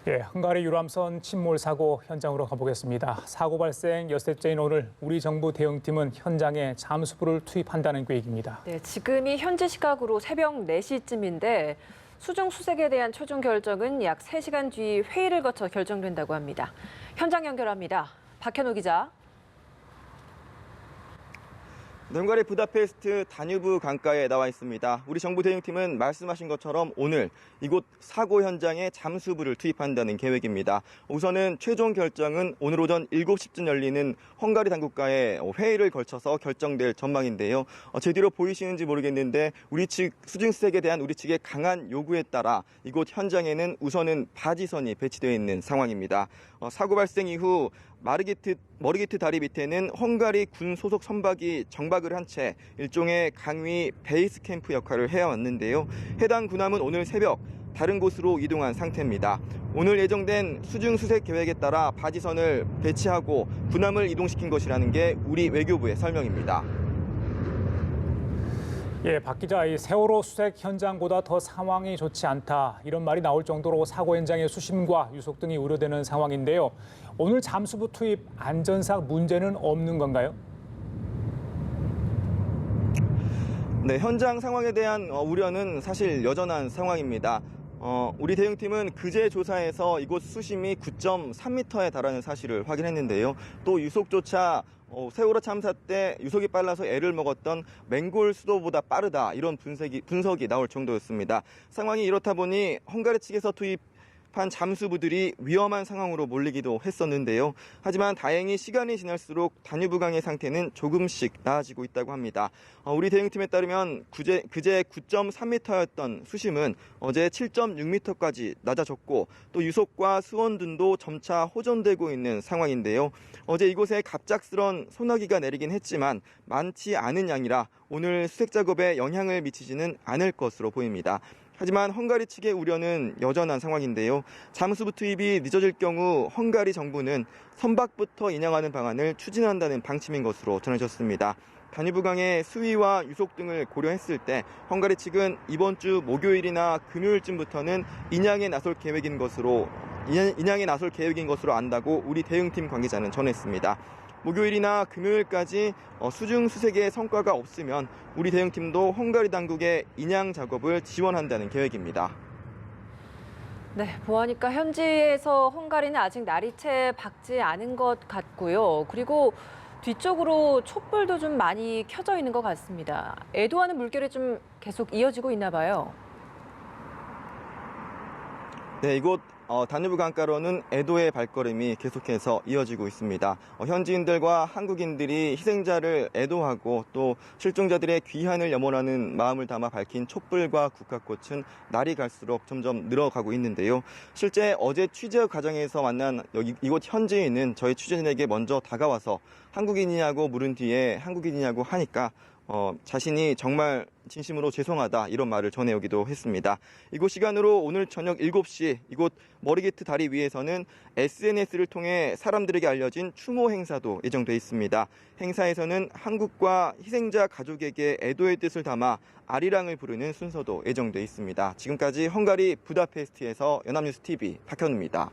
예, 헝가리 유람선 침몰 사고 현장으로 가보겠습니다. 사고 발생 엿새째인 오늘 우리 정부 대응팀은 현장에 잠수부를 투입한다는 계획입니다. 네, 지금이 현지 시각으로 새벽 4시쯤인데 수중 수색에 대한 최종 결정은 약 3시간 뒤 회의를 거쳐 결정된다고 합니다. 현장 연결합니다. 박현우 기자. 헝가리 부다페스트 다뉴브 강가에 나와 있습니다. 우리 정부 대응팀은 말씀하신 것처럼 오늘 이곳 사고 현장에 잠수부를 투입한다는 계획입니다. 우선은 최종 결정은 오늘 오전 7시쯤 열리는 헝가리 당국과의 회의를 걸쳐서 결정될 전망인데요. 제 뒤로 보이시는지 모르겠는데 우리 측 수중 수색에 대한 우리 측의 강한 요구에 따라 이곳 현장에는 우선은 바지선이 배치되어 있는 상황입니다. 사고 발생 이후 머리기트 다리 밑에는 헝가리 군 소속 선박이 정박을 한 채 일종의 강위 베이스 캠프 역할을 해왔는데요. 해당 군함은 오늘 새벽 다른 곳으로 이동한 상태입니다. 오늘 예정된 수중 수색 계획에 따라 바지선을 배치하고 군함을 이동시킨 것이라는 게 우리 외교부의 설명입니다. 예, 박 기자, 이 세월호 수색 현장보다 더 상황이 좋지 않다 이런 말이 나올 정도로 사고 현장의 수심과 유속 등이 우려되는 상황인데요. 오늘 잠수부 투입 안전상 문제는 없는 건가요? 네, 현장 상황에 대한 우려는 사실 여전한 상황입니다. 우리 대응팀은 그제 조사에서 이곳 수심이 9.3m에 달하는 사실을 확인했는데요. 또 유속조차 세월호 참사 때 유속이 빨라서 애를 먹었던 맹골 수도보다 빠르다 이런 분석이 나올 정도였습니다. 상황이 이렇다 보니 헝가리 측에서 투입한 잠수부들이 위험한 상황으로 몰리기도 했었는데요. 하지만 다행히 시간이 지날수록 다뉴브강의 상태는 조금씩 나아지고 있다고 합니다. 우리 대응팀에 따르면 그제 9.3m였던 수심은 어제 7.6m까지 낮아졌고 또 유속과 수온등도 점차 호전되고 있는 상황인데요. 어제 이곳에 갑작스런 소나기가 내리긴 했지만 많지 않은 양이라 오늘 수색 작업에 영향을 미치지는 않을 것으로 보입니다. 하지만 헝가리 측의 우려는 여전한 상황인데요. 잠수부 투입이 늦어질 경우 헝가리 정부는 선박부터 인양하는 방안을 추진한다는 방침인 것으로 전해졌습니다. 다뉴브강의 수위와 유속 등을 고려했을 때 헝가리 측은 이번 주 목요일이나 금요일쯤부터는 인양에 나설 계획인 것으로 안다고 우리 대응팀 관계자는 전했습니다. 목요일이나 금요일까지 수중 수색에 성과가 없으면 우리 대응팀도 헝가리 당국의 인양 작업을 지원한다는 계획입니다. 네, 보아하니까 현지에서 헝가리는 아직 날이 채 밝지 않은 것 같고요. 그리고 뒤쪽으로 촛불도 좀 많이 켜져 있는 것 같습니다. 애도하는 물결이 좀 계속 이어지고 있나 봐요. 네, 이곳 다뉴브 강가로는 애도의 발걸음이 계속해서 이어지고 있습니다. 현지인들과 한국인들이 희생자를 애도하고 또 실종자들의 귀환을 염원하는 마음을 담아 밝힌 촛불과 국화꽃은 날이 갈수록 점점 늘어가고 있는데요. 실제 어제 취재 과정에서 만난 이곳 현지인은 저희 취재진에게 먼저 다가와서 한국인이냐고 물은 뒤에 한국인이냐고 하니까 자신이 정말 진심으로 죄송하다 이런 말을 전해오기도 했습니다. 이곳 시간으로 오늘 저녁 7시 이곳 머리기트 다리 위에서는 SNS를 통해 사람들에게 알려진 추모 행사도 예정돼 있습니다. 행사에서는 한국과 희생자 가족에게 애도의 뜻을 담아 아리랑을 부르는 순서도 예정돼 있습니다. 지금까지 헝가리 부다페스트에서 연합뉴스 TV 박현우입니다.